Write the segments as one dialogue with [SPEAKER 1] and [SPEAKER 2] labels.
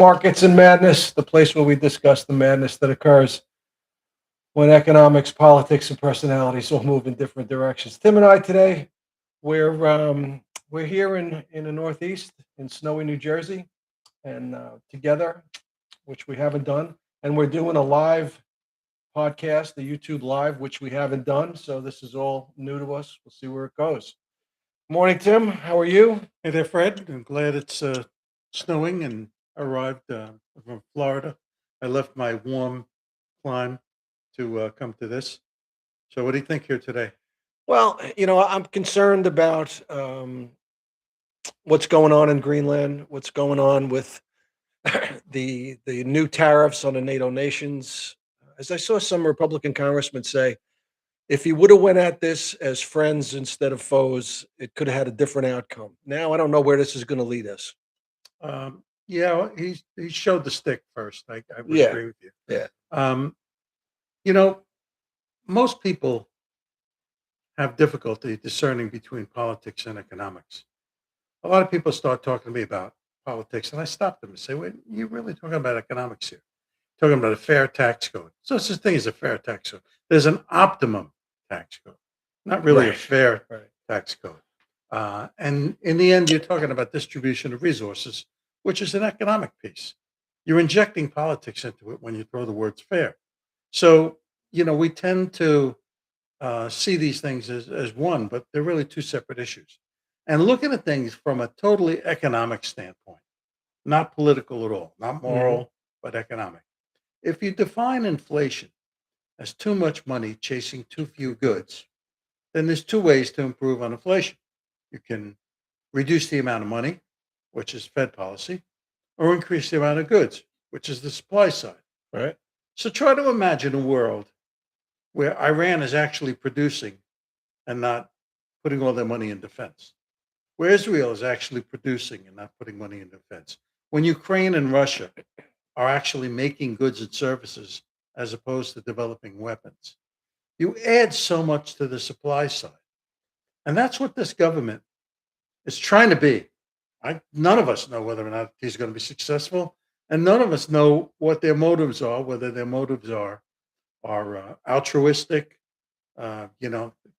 [SPEAKER 1] Markets and Madness, the place where we discuss the madness that occurs when economics, politics, and personalities all move in different directions. Tim and I today, we're here in the Northeast in snowy New Jersey, and together, which we haven't done, and we're doing a live podcast, the YouTube live, which we haven't done. So this is all new to us. We'll see where it goes. Morning, Tim. How are you?
[SPEAKER 2] Hey there, Fred. I'm glad it's snowing and arrived from Florida. I left my warm climb to come to this. So, what do you think here today?
[SPEAKER 1] Well, I'm concerned about what's going on in Greenland, what's going on with the new tariffs on the NATO nations. As I saw some Republican congressmen say, if he would have went at this as friends instead of foes, it could have had a different outcome. Now I don't know where this is going to lead us.
[SPEAKER 2] Yeah, well, he showed the stick first. I would
[SPEAKER 1] Yeah,
[SPEAKER 2] agree with you.
[SPEAKER 1] yeah,
[SPEAKER 2] Um, you know, most people have difficulty discerning between politics and economics. A lot of people start talking to me about politics, and I stop them and say, "Wait, you're really talking about economics here? Talking about a fair tax code. So, such thing as a fair tax code. There's an optimum tax code, not really a
[SPEAKER 1] right,
[SPEAKER 2] fair
[SPEAKER 1] right.
[SPEAKER 2] tax code. And in the end, you're talking about distribution of resources, which is an economic piece. You're injecting politics into it when you throw the words fair. So, we tend to see these things as one, but they're really two separate issues. And looking at things from a totally economic standpoint, not political at all, not
[SPEAKER 1] Hmm.
[SPEAKER 2] moral, but economic. If you define inflation as too much money chasing too few goods, then there's two ways to improve on inflation. You can reduce the amount of money, which is Fed policy, or increase the amount of goods, which is the supply side.
[SPEAKER 1] Right.
[SPEAKER 2] So try to imagine a world where Iran is actually producing and not putting all their money in defense, where Israel is actually producing and not putting money in defense, when Ukraine and Russia are actually making goods and services as opposed to developing weapons. You add so much to the supply side. And that's what this government is trying to be. None of us know whether or not he's going to be successful. And none of us know what their motives are, whether their motives are altruistic.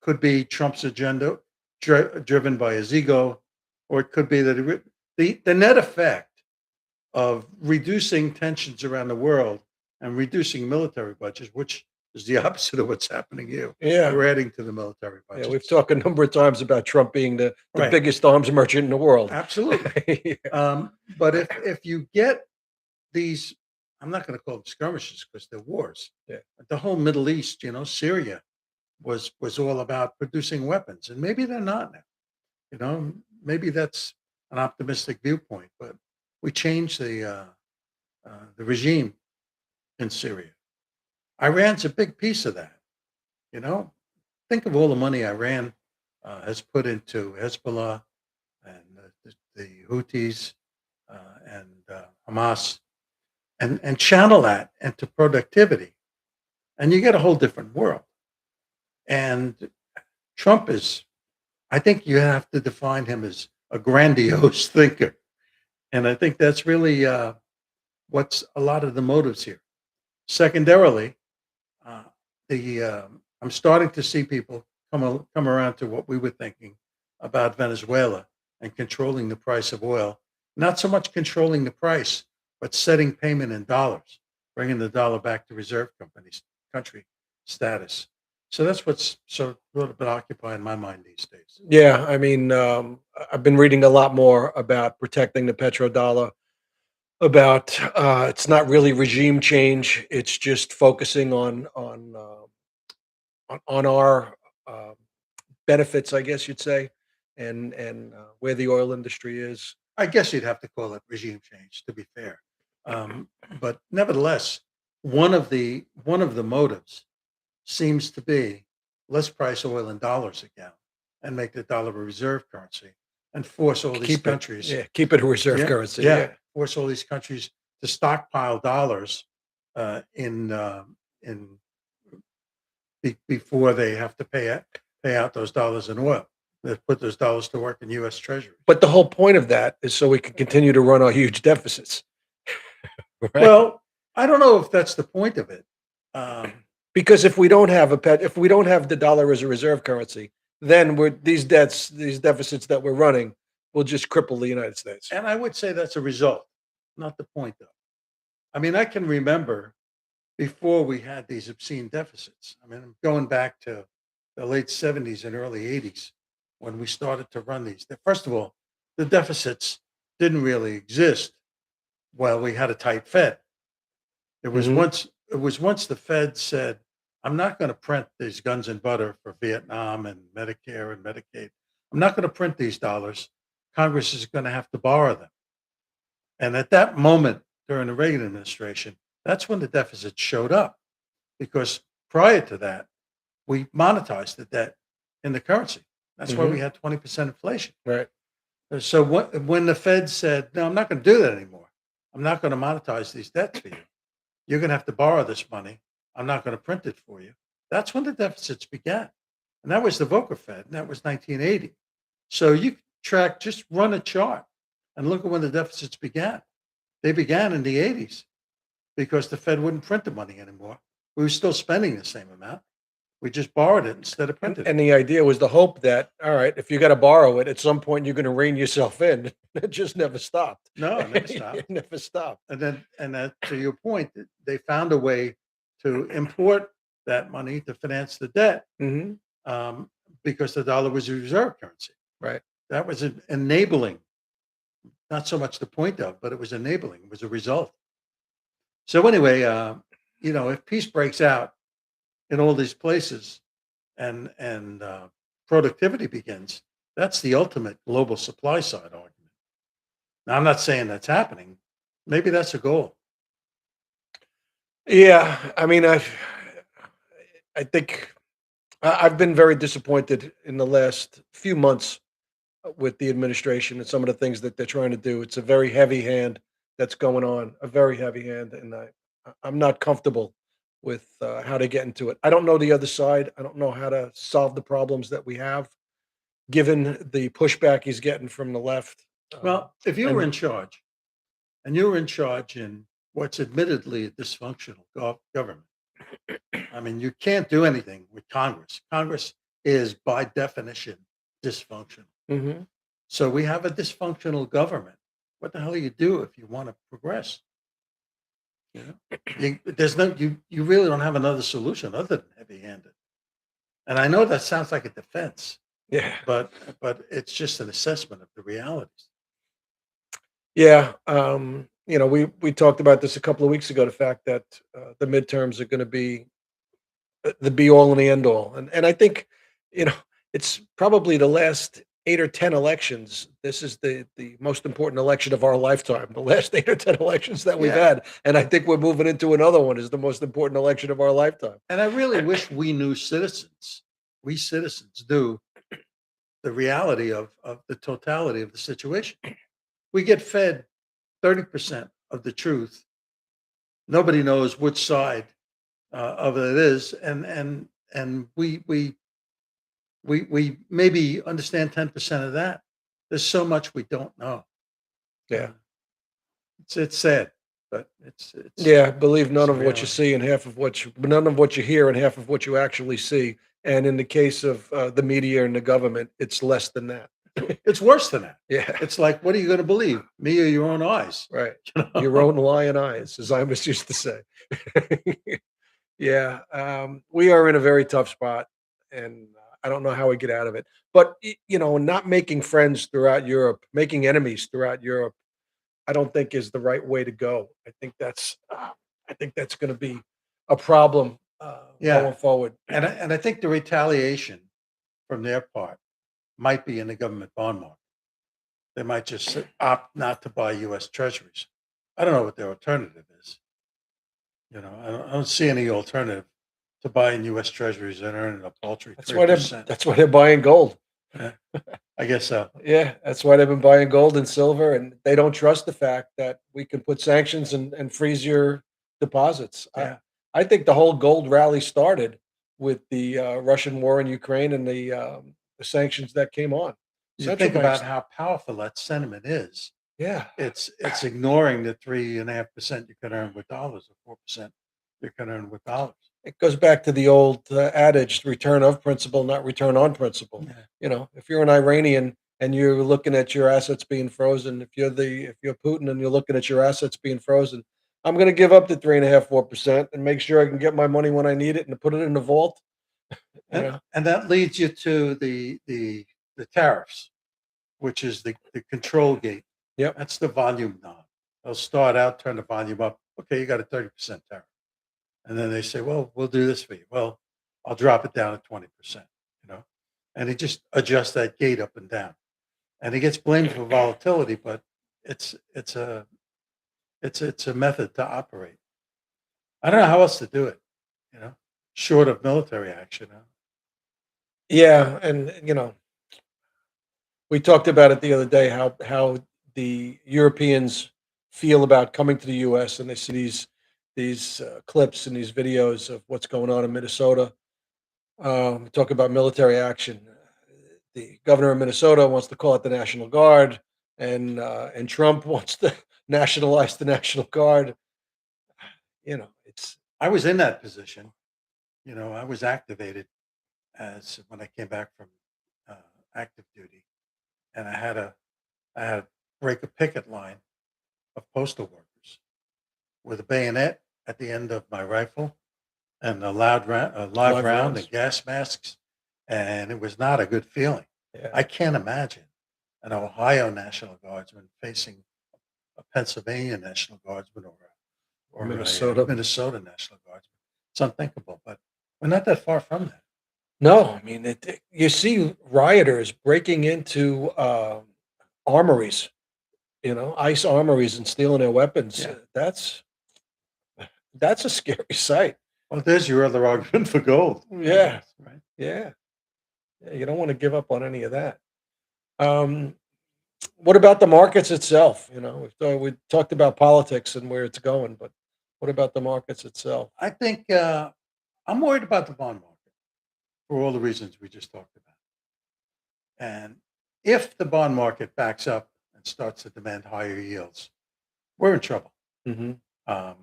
[SPEAKER 2] Could be Trump's agenda driven by his ego, or it could be that the net effect of reducing tensions around the world and reducing military budgets, which is the opposite of what's happening here.
[SPEAKER 1] Yeah,
[SPEAKER 2] We're adding to the military
[SPEAKER 1] yeah. We've
[SPEAKER 2] budgets.
[SPEAKER 1] talked a number of times about Trump being the
[SPEAKER 2] Right.
[SPEAKER 1] biggest arms merchant in the world.
[SPEAKER 2] Absolutely.
[SPEAKER 1] Yeah.
[SPEAKER 2] But if you get these, I'm not going to call them skirmishes because they're wars.
[SPEAKER 1] Yeah.
[SPEAKER 2] The whole Middle East, Syria was all about producing weapons, and maybe they're not now. Maybe that's an optimistic viewpoint, but we changed the regime in Syria. Iran's a big piece of that. You know, think of all the money Iran has put into Hezbollah and the Houthis and Hamas, and channel that into productivity, and you get a whole different world. And Trump is, I think you have to define him as a grandiose thinker, and I think that's really what's a lot of the motives here. Secondarily, uh, the I'm starting to see people come around to what we were thinking about Venezuela and controlling the price of oil. Not so much controlling the price, but setting payment in dollars, bringing the dollar back to reserve country status. So that's what's sort of been occupying my mind these days.
[SPEAKER 1] Yeah, I mean, I've been reading a lot more about protecting the petrodollar. About it's not really regime change; it's just focusing on our uh, benefits, I guess you'd say, and where the oil industry is.
[SPEAKER 2] I guess you'd have to call it regime change to be fair. Um, but nevertheless, one of the motives seems to be let's price oil in dollars again and make the dollar a reserve currency and force all these
[SPEAKER 1] Keep it,
[SPEAKER 2] countries,
[SPEAKER 1] yeah, keep it a reserve
[SPEAKER 2] yeah,
[SPEAKER 1] currency.
[SPEAKER 2] yeah,
[SPEAKER 1] Yeah,
[SPEAKER 2] force all these countries to stockpile dollars in before they have to pay out those dollars in oil. They put those dollars to work in U.S. Treasury.
[SPEAKER 1] but the whole point of that is so we can continue to run our huge deficits. right?
[SPEAKER 2] Well, I don't know if that's the point of it. Um,
[SPEAKER 1] Because if we don't have the dollar as a reserve currency, then these debts, these deficits that we're running will just cripple the United States.
[SPEAKER 2] and I would say that's a result, not the point, though. I mean, I can remember before we had these obscene deficits. I mean, I'm going back to the late 70s and early 80s when we started to run these. First of all, the deficits didn't really exist while we had a tight Fed.
[SPEAKER 1] Hmm.
[SPEAKER 2] It was once the Fed said, "I'm not going to print these guns and butter for Vietnam and Medicare and Medicaid. I'm not going to print these dollars. Congress is going to have to borrow them." And at that moment during the Reagan administration, that's when the deficit showed up because prior to that, we monetized the debt in the currency. That's why we
[SPEAKER 1] Hmm.
[SPEAKER 2] had 20% inflation.
[SPEAKER 1] Right.
[SPEAKER 2] So when the Fed said, "No, I'm not going to do that anymore. I'm not going to monetize these debts for you. You're going to have to borrow this money. I'm not going to print it for you." That's when the deficits began. And that was the Volcker Fed, and that was 1980. So you just run a chart and look at when the deficits began. They began in the 80s because the Fed wouldn't print the money anymore. We were still spending the same amount. We just borrowed it instead of
[SPEAKER 1] And,
[SPEAKER 2] printed it.
[SPEAKER 1] and the idea was the hope that, all right, if you got to borrow it, at some point you're going to rein yourself in. It just never stopped.
[SPEAKER 2] No, it never
[SPEAKER 1] It
[SPEAKER 2] stopped.
[SPEAKER 1] never stopped.
[SPEAKER 2] To your point, they found a way to import that money to finance the debt
[SPEAKER 1] Hmm.
[SPEAKER 2] um, because the dollar was a reserve currency.
[SPEAKER 1] Right.
[SPEAKER 2] That was enabling, not so much the point of, but it was enabling. It was a result. So anyway, if peace breaks out in all these places and productivity begins, that's the ultimate global supply side argument. Now, I'm not saying that's happening. Maybe that's a goal.
[SPEAKER 1] Yeah. I mean, I think I've been very disappointed in the last few months with the administration and some of the things that they're trying to do. It's a very heavy hand that's going on, a very heavy hand, and I'm not comfortable with how to get into it. I don't know the other side. I don't know how to solve the problems that we have, given the pushback he's getting from the left.
[SPEAKER 2] Well, if you were
[SPEAKER 1] And
[SPEAKER 2] in charge and you were in charge in what's admittedly a dysfunctional government, I mean, you can't do anything with Congress. Congress is by definition dysfunctional.
[SPEAKER 1] Mhm.
[SPEAKER 2] So we have a dysfunctional government. What the hell do you do if you want to progress? You know, you really don't have another solution other than heavy-handed. And I know that sounds like a defense,
[SPEAKER 1] Yeah,
[SPEAKER 2] but it's just an assessment of the realities.
[SPEAKER 1] yeah. We talked about this a couple of weeks ago. The fact that the midterms are going to be the be all and the end all. And I think, you know, it's probably the last 8 or 10 elections. This is the most important election of our lifetime. The last 8 or 10 elections that we've
[SPEAKER 2] Yeah,
[SPEAKER 1] had, and I think we're moving into another one. Is the most important election of our lifetime.
[SPEAKER 2] and I really wish we citizens knew the reality of the totality of the situation. We get fed 30% of the truth. Nobody knows which side of it is, and we maybe understand 10% of that. There's so much we don't know.
[SPEAKER 1] Yeah,
[SPEAKER 2] Uh, it's sad, but
[SPEAKER 1] yeah. Believe
[SPEAKER 2] it's
[SPEAKER 1] none
[SPEAKER 2] the
[SPEAKER 1] of what you
[SPEAKER 2] reality.
[SPEAKER 1] see and none of what you hear and half of what you actually see. And in the case of the media and the government, it's less than that.
[SPEAKER 2] It's worse than that.
[SPEAKER 1] Yeah.
[SPEAKER 2] It's like, what are you going to believe, me or your own eyes?
[SPEAKER 1] Right.
[SPEAKER 2] You
[SPEAKER 1] Your
[SPEAKER 2] know?
[SPEAKER 1] own lion eyes, as I was used to say. Yeah, we are in a very tough spot, and I don't know how we get out of it. But not making friends throughout Europe, making enemies throughout Europe, I don't think is the right way to go. I think that's going to be a problem
[SPEAKER 2] Yeah,
[SPEAKER 1] going forward.
[SPEAKER 2] and I think the retaliation from their part might be in the government bond market. They might just opt not to buy U.S. Treasuries. I don't know what their alternative is. I don't see any alternative to buying U.S. Treasuries and earning a paltry
[SPEAKER 1] That's
[SPEAKER 2] three
[SPEAKER 1] why they're
[SPEAKER 2] percent.
[SPEAKER 1] that's why they're buying gold.
[SPEAKER 2] Yeah, I guess so.
[SPEAKER 1] Yeah, that's why they've been buying gold and silver, and they don't trust the fact that we can put sanctions and freeze your deposits.
[SPEAKER 2] Yeah,
[SPEAKER 1] I think the whole gold rally started with the Russian war in Ukraine and the sanctions that came on.
[SPEAKER 2] you
[SPEAKER 1] Central
[SPEAKER 2] think about
[SPEAKER 1] banks,
[SPEAKER 2] how powerful that sentiment is.
[SPEAKER 1] Yeah.
[SPEAKER 2] It's ignoring the 3.5% you can earn with dollars, or 4% you can earn with dollars.
[SPEAKER 1] It goes back to the old adage, return of principal, not return on principal.
[SPEAKER 2] Yeah.
[SPEAKER 1] If you're an Iranian and you're looking at your assets being frozen, if you're Putin and you're looking at your assets being frozen, I'm going to give up the 3.5, 4% and make sure I can get my money when I need it and put it in the vault. You know,
[SPEAKER 2] And that leads you to the tariffs, which is the control gate.
[SPEAKER 1] Yep.
[SPEAKER 2] That's the volume knob. They'll start out, turn the volume up. Okay, you got a 30% tariff. And then they say, well, we'll do this for you. Well, I'll drop it down to 20%, you know, and he just adjusts that gate up and down. And he gets blamed for volatility, but it's a it's a method to operate. I don't know how else to do it, you know, short of military action.
[SPEAKER 1] Yeah, and we talked about it the other day how the Europeans feel about coming to the U.S. and they see these clips and these videos of what's going on in Minnesota. Talk about military action. The governor of Minnesota wants to call it the National Guard, and Trump wants to nationalize the National Guard. It's
[SPEAKER 2] I was in that position. You know, I was activated as when I came back from uh, active duty, and I had to break a picket line of postal workers with a bayonet at the end of my rifle and a live
[SPEAKER 1] live
[SPEAKER 2] round
[SPEAKER 1] rounds.
[SPEAKER 2] and gas masks, and it was not a good feeling.
[SPEAKER 1] Yeah,
[SPEAKER 2] I can't imagine an Ohio National Guardsman facing a Pennsylvania National Guardsman or a
[SPEAKER 1] Minnesota.
[SPEAKER 2] Minnesota National Guardsman. It's unthinkable, but we're not that far from that.
[SPEAKER 1] No, I mean you see rioters breaking into armories, ICE armories and stealing their weapons.
[SPEAKER 2] Yeah.
[SPEAKER 1] That's a scary sight.
[SPEAKER 2] Well, there's your other argument for gold. I
[SPEAKER 1] Yeah,
[SPEAKER 2] guess, right?
[SPEAKER 1] yeah, yeah. You don't want to give up on any of that. Um, what about the markets itself? We talked about politics and where it's going, but what about the markets itself?
[SPEAKER 2] I think I'm worried about the bond market for all the reasons we just talked about. And if the bond market backs up and starts to demand higher yields, we're in trouble.
[SPEAKER 1] Hmm.
[SPEAKER 2] Um,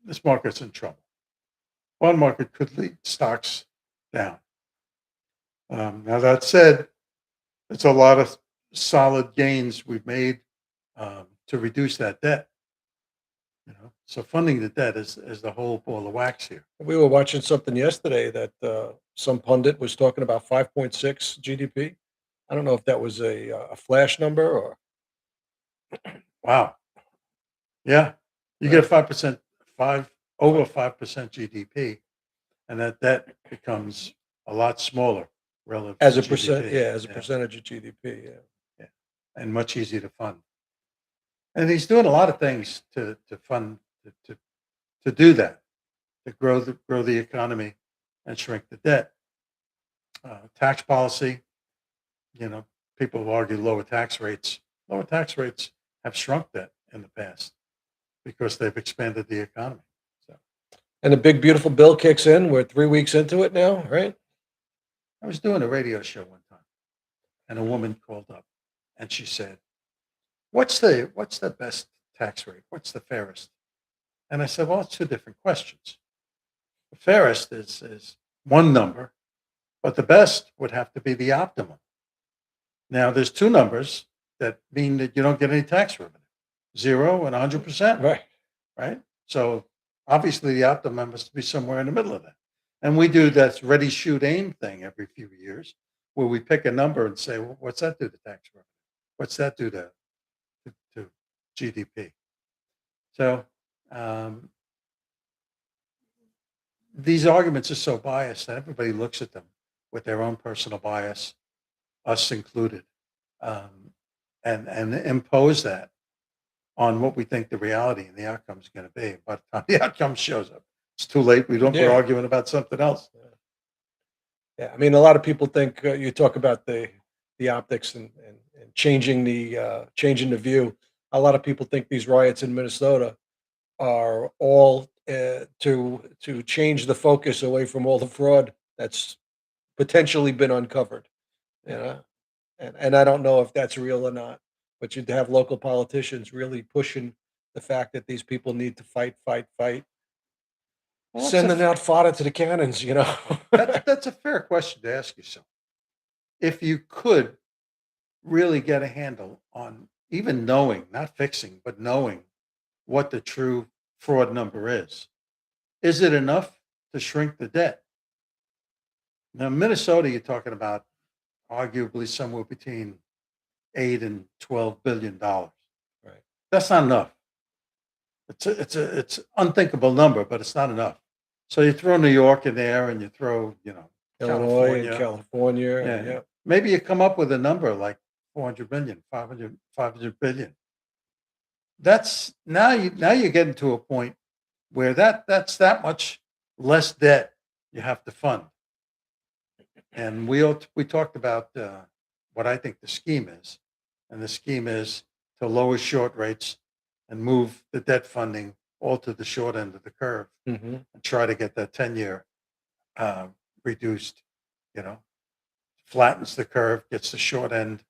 [SPEAKER 2] this market's in trouble. Bond market could lead stocks down. Now that said, it's a lot of solid gains we've made to reduce that debt. You know, so funding the debt is the whole ball of wax here.
[SPEAKER 1] We were watching something yesterday that some pundit was talking about 5.6 GDP. I don't know if that was a flash number or
[SPEAKER 2] Wow. Yeah, you get 5%, five over 5% GDP, and that debt becomes a lot smaller relative
[SPEAKER 1] as
[SPEAKER 2] to
[SPEAKER 1] a percent,
[SPEAKER 2] GDP.
[SPEAKER 1] yeah, as a percentage of GDP. Yeah.
[SPEAKER 2] Yeah, and much easier to fund. And he's doing a lot of things to fund to do that, to grow the economy and shrink the debt. Tax policy, you know, people have argued lower tax rates. Lower tax rates have shrunk debt in the past because they've expanded the economy. So
[SPEAKER 1] And the big beautiful bill kicks in. We're 3 weeks into it now, right?
[SPEAKER 2] I was doing a radio show one time, and a woman called up, and she said, what's the best tax rate? What's the fairest?" And I said, "Well, it's two different questions. The fairest is one number, but the best would have to be the optimum. Now, there's two numbers that mean that you don't get any tax revenue, 0 and 100%,
[SPEAKER 1] Right.
[SPEAKER 2] right? So obviously, the optimum must be somewhere in the middle of that. And we do that ready, shoot, aim thing every few years, where we pick a number and say, well, what's that do to tax revenue? What's that do to GDP? So um, these arguments are so biased that everybody looks at them with their own personal bias, us included, um, and impose that on what we think the reality and the outcome is going to be. By the time the outcome shows up, it's too late. We're
[SPEAKER 1] Yeah.
[SPEAKER 2] arguing about something else.
[SPEAKER 1] Yeah. I mean, a lot of people think you talk about the optics and changing the view. A lot of people think these riots in Minnesota are all to change the focus away from all the fraud that's potentially been uncovered. You know, and I don't know if that's real or not. but you'd have local politicians really pushing the fact that these people need to fight, fight, fight,
[SPEAKER 2] Well,
[SPEAKER 1] sending out fodder to the cannons, you know?
[SPEAKER 2] that's a fair question to ask yourself. If you could really get a handle on even knowing, not fixing, but knowing what the true fraud number is it enough to shrink the debt? Now, Minnesota, you're talking about arguably somewhere between 8 and $12 billion.
[SPEAKER 1] Right.
[SPEAKER 2] That's not enough. It's unthinkable number, but it's not enough. So you throw New York in there, and you throw
[SPEAKER 1] Illinois and
[SPEAKER 2] California.
[SPEAKER 1] California, and
[SPEAKER 2] Yeah,
[SPEAKER 1] yeah.
[SPEAKER 2] maybe you come up with a number like 400 million, 500 billion. That's now you're getting to a point where that's that much less debt you have to fund. And we talked about what I think the scheme is, and the scheme is to lower short rates and move the debt funding all to the short end of the curve
[SPEAKER 1] Mhm.
[SPEAKER 2] and try to get that 10-year reduced. You know, flattens the curve, gets the short end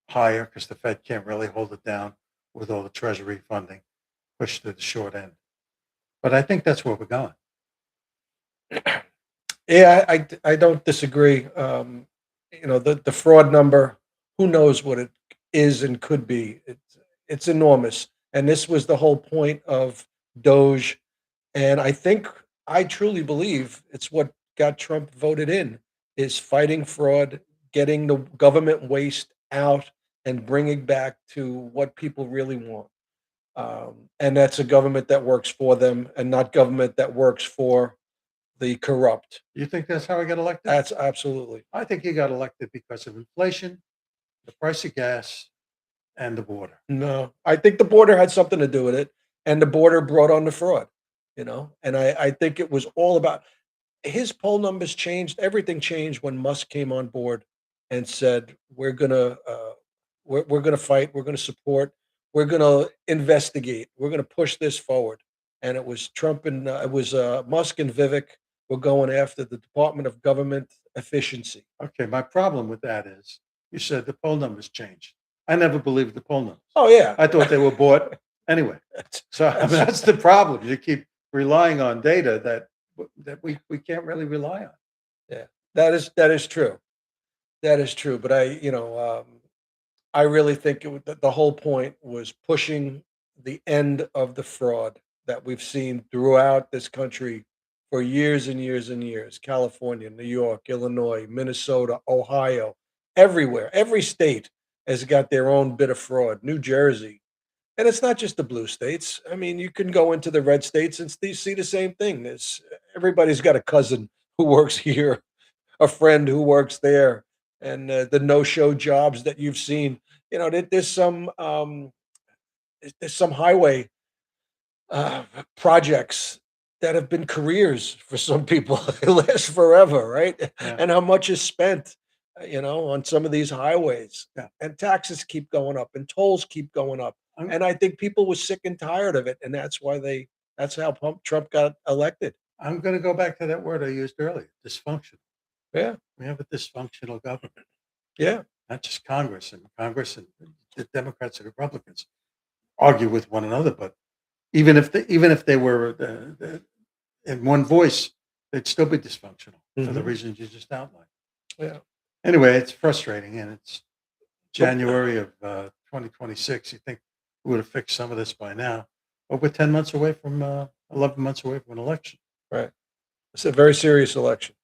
[SPEAKER 2] higher because the Fed can't really hold it down with all the Treasury funding pushed to the short end. But I think that's where we're going.
[SPEAKER 1] Yeah, I don't disagree. The fraud number, who knows what it is and could be. It's enormous. And this was the whole point of Doge. And I truly believe it's what got Trump voted in, is fighting fraud, getting the government waste out, and bringing back to what people really want. And that's a government that works for them, and not government that works for the corrupt.
[SPEAKER 2] You think that's how he got elected?
[SPEAKER 1] That's absolutely.
[SPEAKER 2] I think he got elected because of inflation, the price of gas, and the border.
[SPEAKER 1] No, I think the border had something to do with it, and the border brought on the fraud, and I think it was all about his poll numbers changed. Everything changed when Musk came on board and said, we're gonna fight, we're gonna support, we're gonna investigate, we're gonna push this forward." And it was Trump and it was Musk and Vivek were going after the Department of Government Efficiency.
[SPEAKER 2] Okay, my problem with that is you said the poll numbers changed. I never believed the poll numbers.
[SPEAKER 1] Oh yeah,
[SPEAKER 2] I thought they were bought anyway. So I mean, that's the problem. You keep relying on data that we can't really rely on.
[SPEAKER 1] yeah, that is true. That is true. But I really think the whole point was pushing the end of the fraud that we've seen throughout this country for years and years and years. California, New York, Illinois, Minnesota, Ohio, everywhere. Every state has got their own bit of fraud. New Jersey. And it's not just the blue states. I mean, you can go into the red states and see the same thing. Everybody's got a cousin who works here, a friend who works there, and the no-show jobs that you've seen. There's some highway projects that have been careers for some people. It lasts forever, right?
[SPEAKER 2] Yeah.
[SPEAKER 1] And how much is spent, on some of these highways.
[SPEAKER 2] Yeah.
[SPEAKER 1] And taxes keep going up, and tolls keep going up.
[SPEAKER 2] I'm,
[SPEAKER 1] And I think people were sick and tired of it, and that's how Trump got elected.
[SPEAKER 2] I'm going to go back to that word I used earlier, dysfunctional.
[SPEAKER 1] Yeah,
[SPEAKER 2] We have a dysfunctional government,
[SPEAKER 1] yeah,
[SPEAKER 2] not just Congress and the Democrats and Republicans argue with one another. But even if they were in one voice, they'd still be dysfunctional for the
[SPEAKER 1] Mhm.
[SPEAKER 2] reasons you just outlined.
[SPEAKER 1] yeah.
[SPEAKER 2] Anyway, it's frustrating, and it's January of 2026. You think we would have fixed some of this by now, but we're 10 months away from 11 months away from an election.
[SPEAKER 1] Right. It's a very serious election.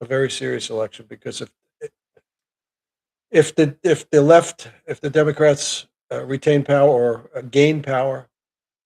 [SPEAKER 1] A very serious election, because if the Democrats retain power or gain power,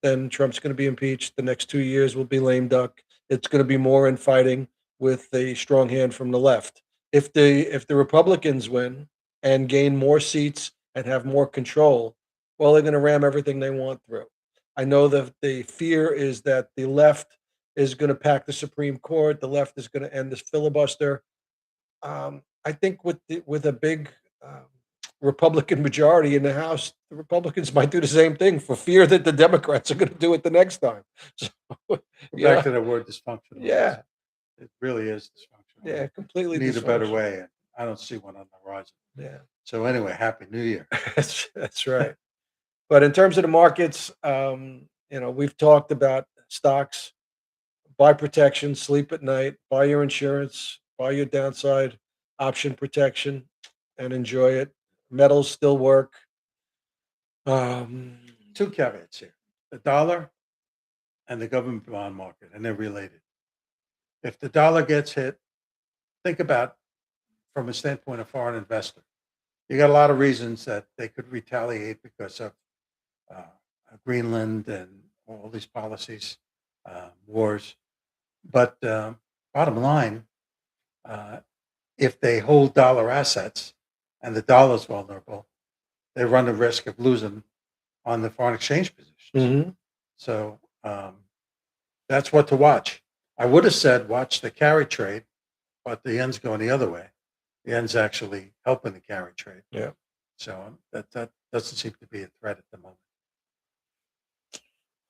[SPEAKER 1] then Trump's going to be impeached. The next 2 years will be lame duck. It's going to be more infighting with a strong hand from the left. If the Republicans win and gain more seats and have more control, well, they're going to ram everything they want through. I know that the fear is that the left is going to pack the Supreme Court. The left is going to end this filibuster. I think with a big Republican majority in the House, the Republicans might do the same thing for fear that the Democrats are going to do it the next time. So,
[SPEAKER 2] Back to the word dysfunctional.
[SPEAKER 1] yeah,
[SPEAKER 2] It really is dysfunctional.
[SPEAKER 1] yeah, completely
[SPEAKER 2] We need a better
[SPEAKER 1] dysfunctional.
[SPEAKER 2] way, and I don't see one on the horizon.
[SPEAKER 1] Yeah.
[SPEAKER 2] So anyway, Happy New Year.
[SPEAKER 1] That's right. But in terms of the markets, we've talked about stocks, buy protection, sleep at night, buy your insurance, buy your downside option protection, and enjoy it. Metals still work. Um,
[SPEAKER 2] Two caveats here: the dollar and the government bond market, and they're related. If the dollar gets hit, think about from a standpoint of foreign investor. You got a lot of reasons that they could retaliate because of uh, Greenland and all these policies, wars. But bottom line, uh, if they hold dollar assets and the dollar's vulnerable, they run the risk of losing on the foreign exchange positions.
[SPEAKER 1] mhm.
[SPEAKER 2] So that's what to watch. I would have said watch the carry trade, but the end's going the other way. The end's actually helping the carry trade.
[SPEAKER 1] Yeah.
[SPEAKER 2] So that doesn't seem to be a threat at the moment.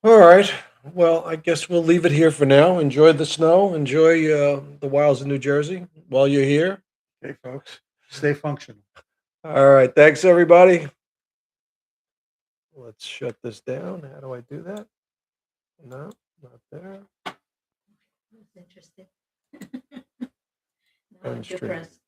[SPEAKER 1] All right. Well, I guess we'll leave it here for now. Enjoy the snow. Enjoy the wilds of New Jersey while you're here.
[SPEAKER 2] Okay, folks, stay functional.
[SPEAKER 1] All right. Thanks, everybody. Let's shut this down. How do I do that? No, not there.
[SPEAKER 3] That's interesting.
[SPEAKER 1] And
[SPEAKER 3] Now
[SPEAKER 1] stream.
[SPEAKER 3] depressed.